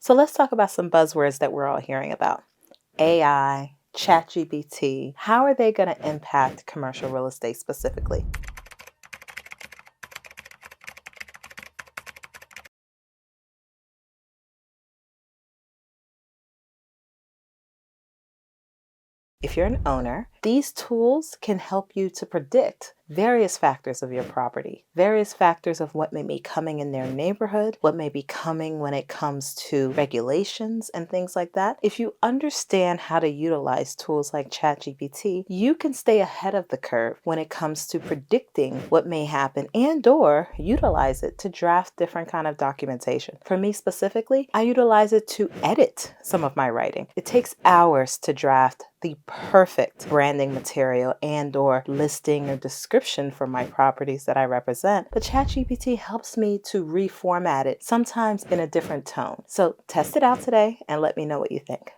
So let's talk about some buzzwords that we're all hearing about. AI, ChatGPT. How are they going to impact commercial real estate specifically? If you're an owner, these tools can help you to predict various factors of your property, various factors of what may be coming in their neighborhood, what may be coming when it comes to regulations and things like that. If you understand how to utilize tools like ChatGPT, you can stay ahead of the curve when it comes to predicting what may happen and or utilize it to draft different kind of documentation. For me specifically, I utilize it to edit some of my writing. It takes hours to draft the perfect branding material and or listing or description for my properties that I represent, but ChatGPT helps me to reformat it, sometimes in a different tone. So test it out today and let me know what you think.